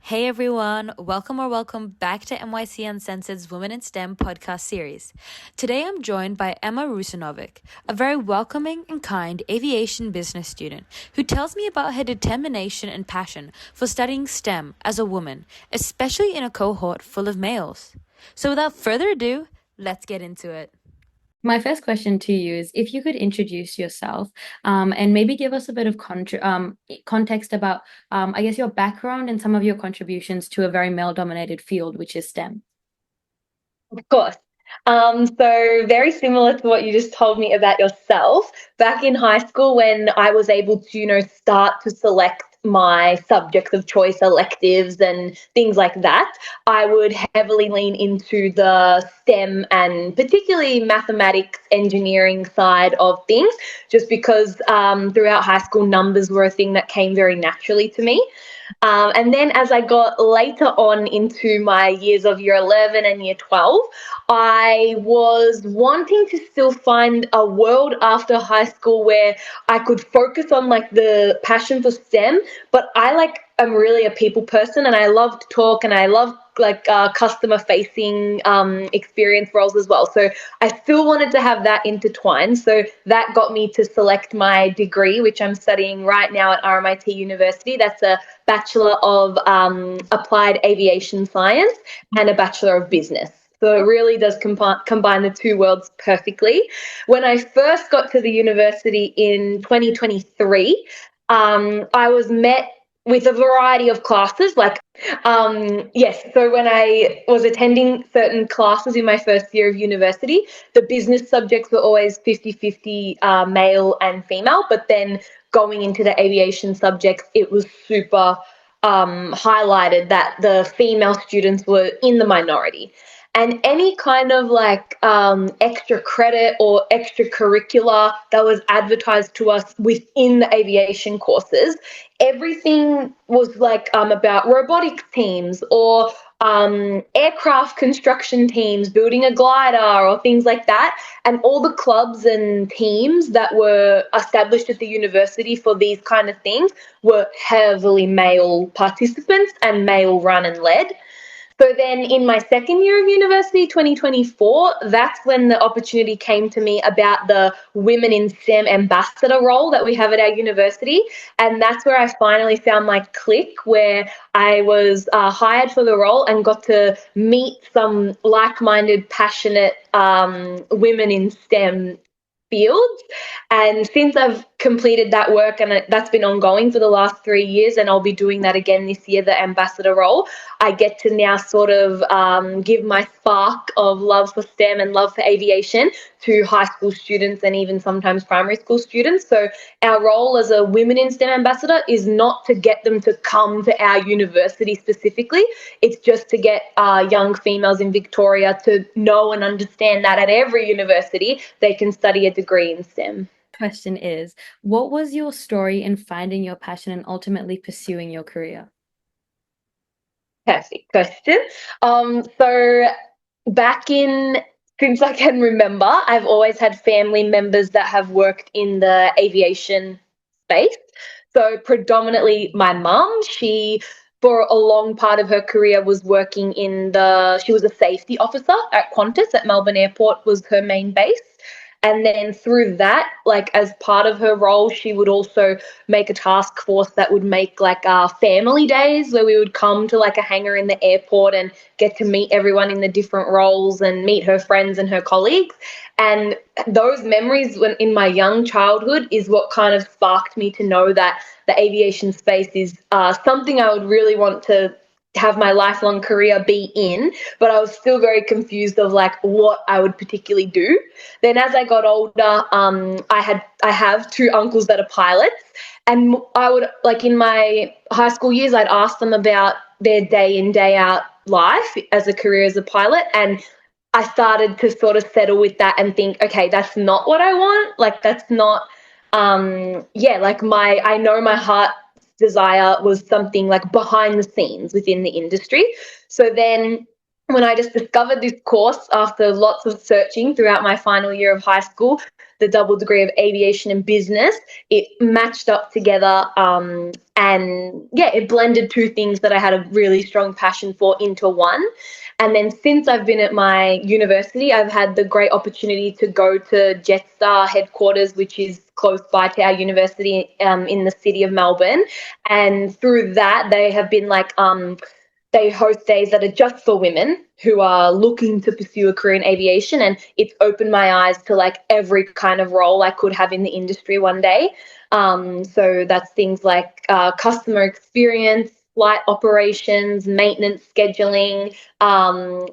Hey everyone, welcome back to MYC Uncensored's Women in STEM podcast series. Today I'm joined by Emma Rusinovic, a very welcoming and kind aviation business student who tells me about her determination and passion for studying STEM as a woman, especially in a cohort full of males. So without further ado, let's get into it. My first question to you is if you could introduce yourself and maybe give us a bit of context about, I guess, your background and some of your contributions to a very male-dominated field, which is STEM. Of course. So very similar to what you just told me about yourself. Back in high school, when I was able to, start to select my subjects of choice, electives and things like that, I would heavily lean into the STEM and particularly mathematics, engineering side of things, just because throughout high school, numbers were a thing that came very naturally to me. And then as I got later on into my years of year 11 and year 12, I was wanting to still find a world after high school where I could focus on like the passion for STEM, but I'm really a people person and I love to talk and I love customer facing experience roles as well. So I still wanted to have that intertwined. So that got me to select my degree, which I'm studying right now at RMIT University. That's a Bachelor of Applied Aviation Science and a Bachelor of Business. So it really does combine the two worlds perfectly. When I first got to the university in 2023, I was met with a variety of classes. So when I was attending certain classes in my first year of university, the business subjects were always 50-50 male and female, but then going into the aviation subjects, it was super highlighted that the female students were in the minority. And any kind of extra credit or extracurricular that was advertised to us within the aviation courses, everything was about robotics teams or aircraft construction teams, building a glider or things like that. And all the clubs and teams that were established at the university for these kind of things were heavily male participants and male run and led. So then in my second year of university, 2024, that's when the opportunity came to me about the Women in STEM ambassador role that we have at our university. And that's where I finally found my clique, where I was hired for the role and got to meet some like-minded, passionate women in STEM fields. And since I've completed that work, and that's been ongoing for the last 3 years, and I'll be doing that again this year, the ambassador role, I get to now sort of give my spark of love for STEM and love for aviation to high school students and even sometimes primary school students. So our role as a Women in STEM ambassador is not to get them to come to our university specifically. It's just to get young females in Victoria to know and understand that at every university they can study a degree in STEM. Question is, what was your story in finding your passion and ultimately pursuing your career? Perfect question. So back in, since I can remember, I've always had family members that have worked in the aviation space. So predominantly my mum, she for a long part of her career was working she was a safety officer at Qantas at Melbourne Airport was her main base. And then through that, as part of her role, she would also make a task force that would make family days where we would come to a hangar in the airport and get to meet everyone in the different roles and meet her friends and her colleagues. And those memories in my young childhood is what kind of sparked me to know that the aviation space is something I would really want to have my lifelong career be in, but I was still very confused of what I would particularly do. Then as I got older, I have two uncles that are pilots, and I would in my high school years, I'd ask them about their day in, day out life as a career as a pilot, and I started to sort of settle with that and think, okay, that's not what I want. That's not, I know my heart desire was something behind the scenes within the industry. So then when I just discovered this course after lots of searching throughout my final year of high school, the double degree of aviation and business, it matched up together. And yeah, it blended two things that I had a really strong passion for into one. And then since I've been at my university, I've had the great opportunity to go to Jetstar headquarters, which is close by to our university in the city of Melbourne. And through that, they have been like, they host days that are just for women who are looking to pursue a career in aviation. And it's opened my eyes to like every kind of role I could have in the industry one day. So that's things like customer experience, flight operations, maintenance, scheduling,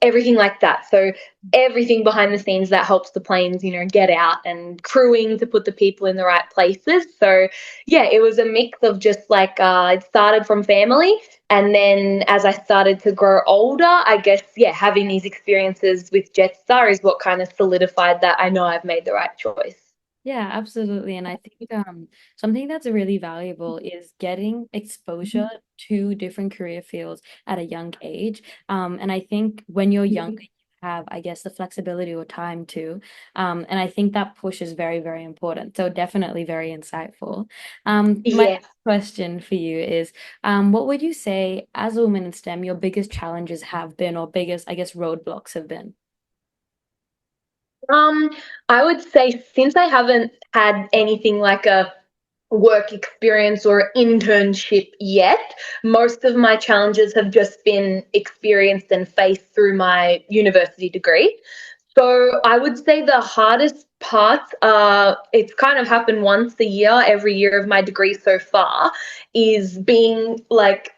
everything like that. So everything behind the scenes that helps the planes, get out, and crewing to put the people in the right places. So yeah, it was a mix of just like it started from family. And then as I started to grow older, I guess, yeah, having these experiences with Jetstar is what kind of solidified that I know I've made the right choice. Yeah, absolutely. And I think something that's really valuable is getting exposure to different career fields at a young age. And I think when you're younger, you have, I guess, the flexibility or time to. And I think that push is very, very important. So definitely very insightful. My Yeah. next question for you is, what would you say, as a woman in STEM, your biggest challenges have been, or biggest, I guess, roadblocks have been? Um, I would say since I haven't had anything like a work experience or internship yet, most of my challenges have just been experienced and faced through my university degree. So I would say the hardest parts it's kind of happened once a year, every year of my degree so far, is being like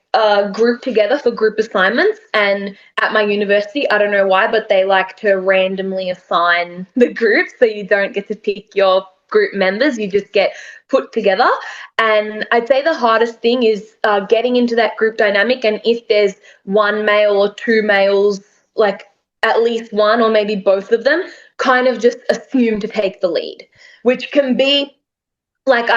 grouped together for group assignments. And at my university, I don't know why, but they like to randomly assign the groups. So you don't get to pick your group members, you just get put together. And I'd say the hardest thing is getting into that group dynamic. And if there's one male or two males, like at least one or maybe both of them, kind of just assume to take the lead, which can be like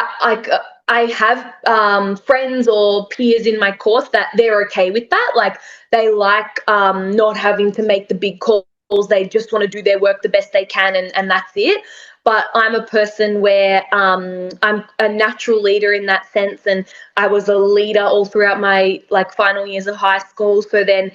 I have friends or peers in my course that they're okay with that. Like they like not having to make the big calls. They just want to do their work the best they can, and that's it. But I'm a person where I'm a natural leader in that sense, and I was a leader all throughout my like final years of high school. So then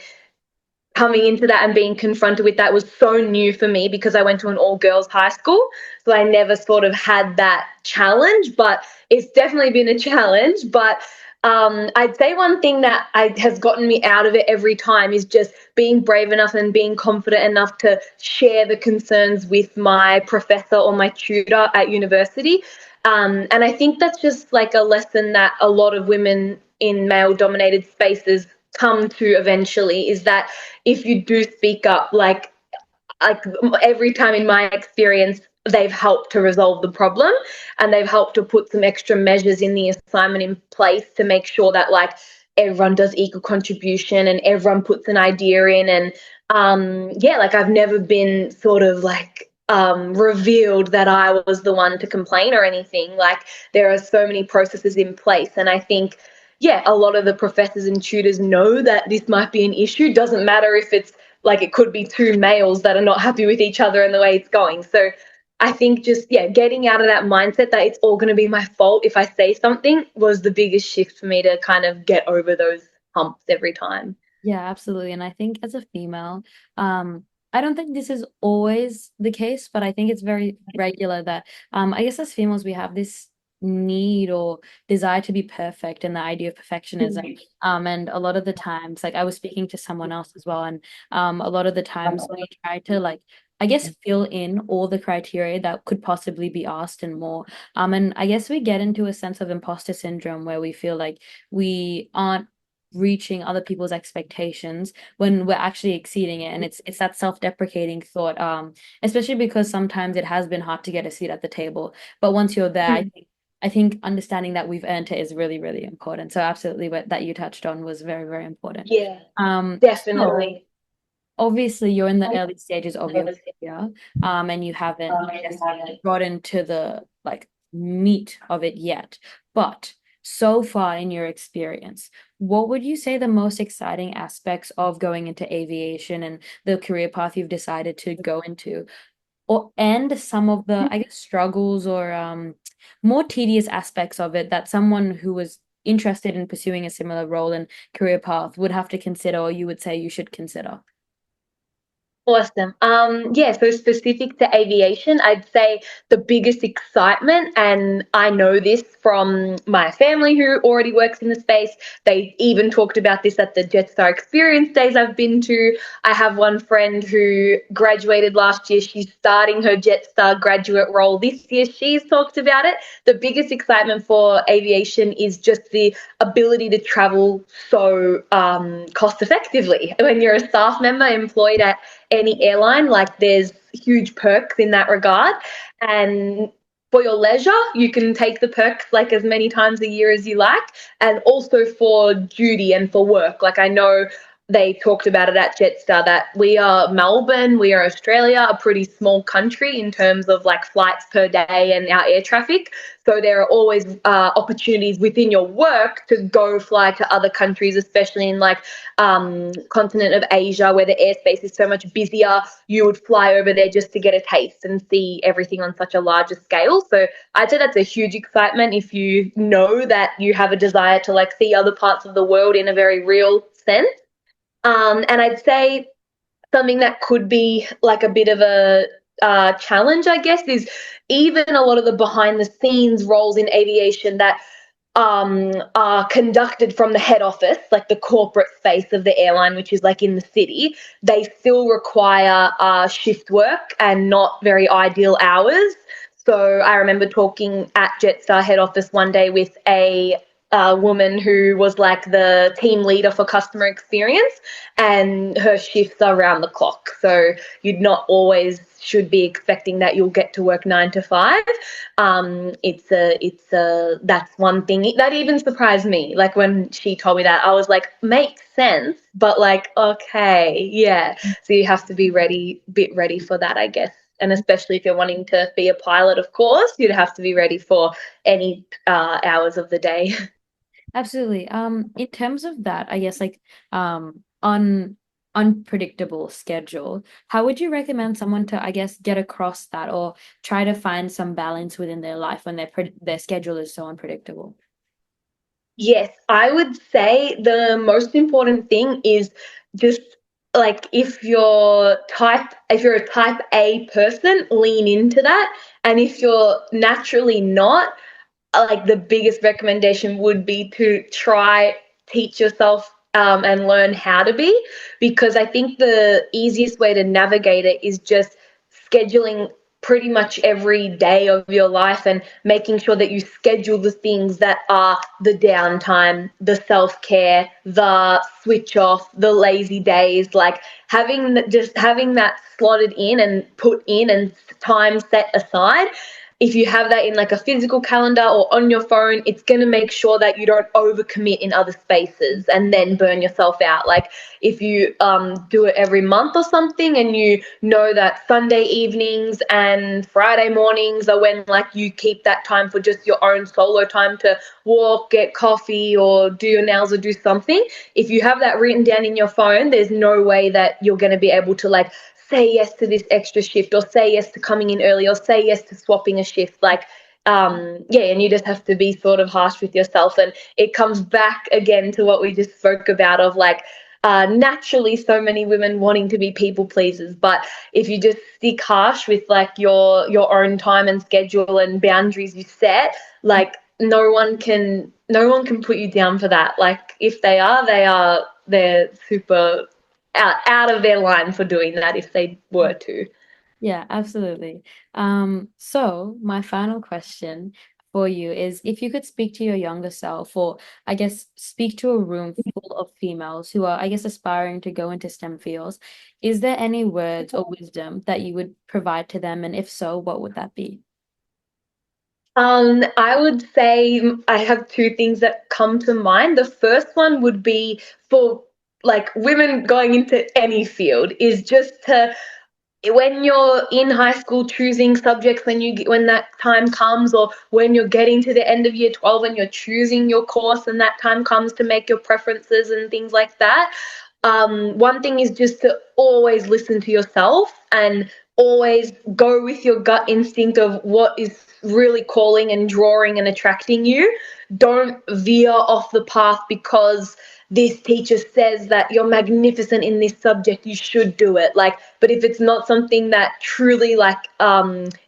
coming into that and being confronted with that was so new for me because I went to an all girls high school. So I never sort of had that challenge, but it's definitely been a challenge. But I'd say one thing that has gotten me out of it every time is just being brave enough and being confident enough to share the concerns with my professor or my tutor at university. And I think that's just like a lesson that a lot of women in male dominated spaces come to eventually, is that if you do speak up, like every time in my experience, they've helped to resolve the problem, and they've helped to put some extra measures in the assignment in place to make sure that like everyone does equal contribution and everyone puts an idea in. And yeah, like I've never been sort of like revealed that I was the one to complain or anything. Like there are so many processes in place, and I think yeah, a lot of the professors and tutors know that this might be an issue. Doesn't matter if it's like it could be two males that are not happy with each other and the way it's going. So I think just, yeah, getting out of that mindset that it's all going to be my fault if I say something was the biggest shift for me to kind of get over those humps every time. Yeah, absolutely. And I think as a female, I don't think this is always the case, but I think it's very regular that I guess as females we have this need or desire to be perfect and the idea of perfectionism. And a lot of the times, like I was speaking to someone else as well, and a lot of the times we try to like I guess fill in all the criteria that could possibly be asked and more. And I guess we get into a sense of imposter syndrome where we feel like we aren't reaching other people's expectations when we're actually exceeding it, and it's that self-deprecating thought, especially because sometimes it has been hard to get a seat at the table, but once you're there, I think understanding that we've earned it is really, really important. So absolutely what that you touched on was very, very important. Yeah, So definitely. obviously you're in the early stages of your career, and you haven't, I guess, gotten to the like meat of it yet. But so far in your experience, what would you say the most exciting aspects of going into aviation and the career path you've decided to go into and some of the, I guess, struggles or more tedious aspects of it that someone who was interested in pursuing a similar role and career path would have to consider, or you would say you should consider? Awesome. Yeah, so specific to aviation, I'd say the biggest excitement, and I know this from my family who already works in the space. They even talked about this at the Jetstar experience days I've been to. I have one friend who graduated last year. She's starting her Jetstar graduate role this year. She's talked about it. The biggest excitement for aviation is just the ability to travel so cost effectively. When you're a staff member employed at any airline, like there's huge perks in that regard. And for your leisure, you can take the perks like as many times a year as you like. And also for duty and for work. Like I know they talked about it at Jetstar that we are Melbourne, we are Australia, a pretty small country in terms of like flights per day and our air traffic. So there are always opportunities within your work to go fly to other countries, especially in like continent of Asia where the airspace is so much busier. You would fly over there just to get a taste and see everything on such a larger scale. So I'd say that's a huge excitement if you know that you have a desire to like see other parts of the world in a very real sense. And I'd say something that could be like a bit of a challenge, I guess, is even a lot of the behind the scenes roles in aviation that are conducted from the head office, like the corporate space of the airline, which is like in the city. They still require shift work and not very ideal hours. So I remember talking at Jetstar head office one day with a woman who was like the team leader for customer experience, and her shifts are round the clock. So you'd not always should be expecting that you'll get to work 9 to 5. That's one thing that even surprised me. Like when she told me that, I was like, makes sense, but like, okay, yeah. So you have to be bit ready for that, I guess. And especially if you're wanting to be a pilot, of course, you'd have to be ready for any hours of the day. Absolutely. In terms of that, I guess like on unpredictable schedule, how would you recommend someone to, I guess, get across that or try to find some balance within their life when their schedule is so unpredictable? Yes, I would say the most important thing is just like if you're a type A person, lean into that. And if you're naturally not, like the biggest recommendation would be to try teach yourself and learn how to be, because I think the easiest way to navigate it is just scheduling pretty much every day of your life and making sure that you schedule the things that are the downtime, the self-care, the switch off, the lazy days, like having that slotted in and put in and time set aside. If you have that in like a physical calendar or on your phone, it's going to make sure that you don't overcommit in other spaces and then burn yourself out. Like if you do it every month or something, and you know that Sunday evenings and Friday mornings are when like you keep that time for just your own solo time to walk, get coffee, or do your nails or do something. If you have that written down in your phone, there's no way that you're going to be able to like say yes to this extra shift, or say yes to coming in early, or say yes to swapping a shift. Like, yeah, and you just have to be sort of harsh with yourself. And it comes back again to what we just spoke about of like, naturally so many women wanting to be people pleasers, but if you just stick harsh with like your own time and schedule and boundaries you set, like no one can put you down for that. Like if they're super out of their line for doing that if they were to. Yeah, absolutely. So my final question for you is if you could speak to your younger self, or I guess speak to a room full of females who are, I guess, aspiring to go into STEM fields, is there any words or wisdom that you would provide to them? And if so, what would that be? I would say I have two things that come to mind. The first one would be for like women going into any field is just to, when you're in high school choosing subjects, when that time comes, or when you're getting to the end of year 12 and you're choosing your course and that time comes to make your preferences and things like that, one thing is just to always listen to yourself and always go with your gut instinct of what is really calling and drawing and attracting you. Don't veer off the path because this teacher says that you're magnificent in this subject, you should do it. Like, but if it's not something that truly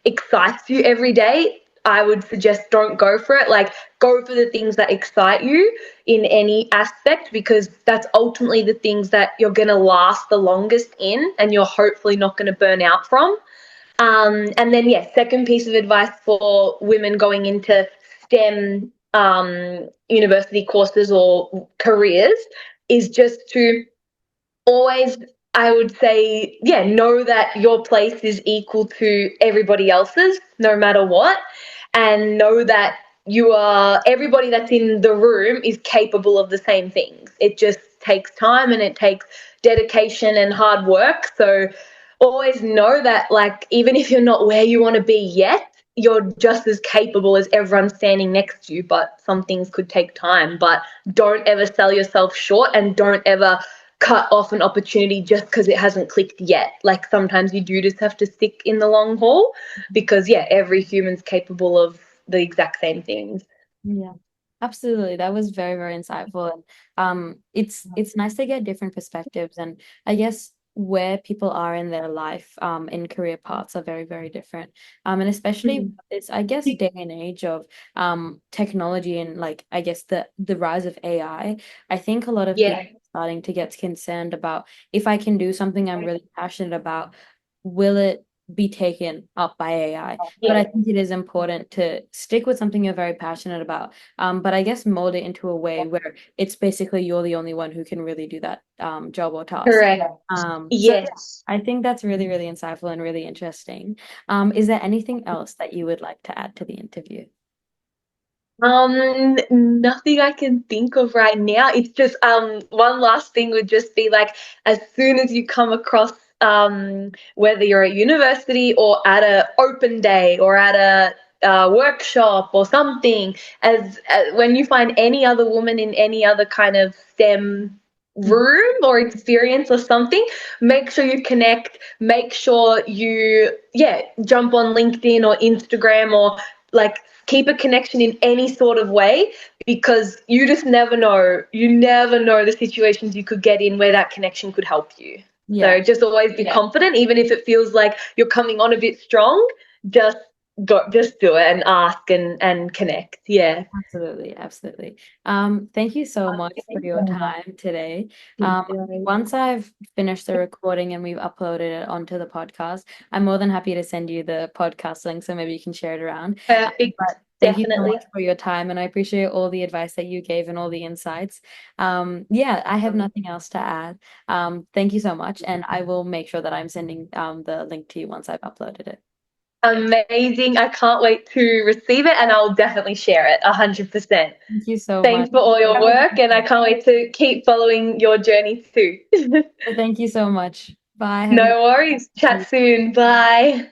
excites you every day, I would suggest don't go for it. Like, go for the things that excite you in any aspect, because that's ultimately the things that you're going to last the longest in and you're hopefully not going to burn out from. And then, second piece of advice for women going into STEM university courses or careers is just to always, I would say, know that your place is equal to everybody else's, no matter what, and know that everybody that's in the room is capable of the same things. It just takes time and it takes dedication and hard work. So always know that, like, even if you're not where you want to be yet, you're just as capable as everyone standing next to you, but some things could take time. But don't ever sell yourself short, and don't ever cut off an opportunity just because it hasn't clicked yet. Like, sometimes you do just have to stick in the long haul, because every human's capable of the exact same things. Yeah, absolutely. That was very, very insightful. And it's nice to get different perspectives. And I guess where people are in their life, in career paths are very, very different. And especially it's, I guess, day and age of technology and, like, I guess the rise of AI. I think a lot of people are starting to get concerned about, if I can do something I'm really passionate about, will it be taken up by AI? But I think it is important to stick with something you're very passionate about, but I guess mold it into a way where it's basically you're the only one who can really do that job or task. Correct. So I think that's really, really insightful and really interesting. Is there anything else that you would like to add to the interview? Nothing I can think of right now. It's just one last thing would just be, like, as soon as you come across whether you're at university or at a open day or at a workshop or something, as when you find any other woman in any other kind of STEM room or experience or something, make sure you connect, make sure you jump on LinkedIn or Instagram, or, like, keep a connection in any sort of way, because you just never know. You never know the situations you could get in where that connection could help you. So just always be confident, even if it feels like you're coming on a bit strong. Just do it and ask and connect. Yeah. Absolutely. Thank you so much for your time today. Once I've finished the recording and we've uploaded it onto the podcast, I'm more than happy to send you the podcast link, so maybe you can share it around. Perfect. But thank you so much for your time, and I appreciate all the advice that you gave and all the insights. I have nothing else to add. Thank you so much, and I will make sure that I'm sending the link to you once I've uploaded it. Amazing. I can't wait to receive it, and I'll definitely share it 100%. Thank you so much. Thanks for all your work, and I can't wait to keep following your journey too. Thank you so much. Bye. No worries. Chat soon. Bye.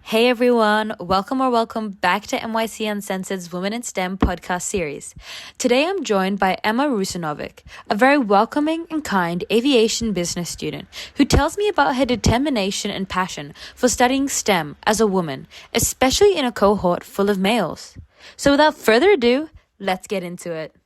Hey everyone, welcome back to MYC Uncensored's Women in STEM podcast series. Today I'm joined by Emma Rusinovic, a very welcoming and kind aviation business student who tells me about her determination and passion for studying STEM as a woman, especially in a cohort full of males. So without further ado, let's get into it.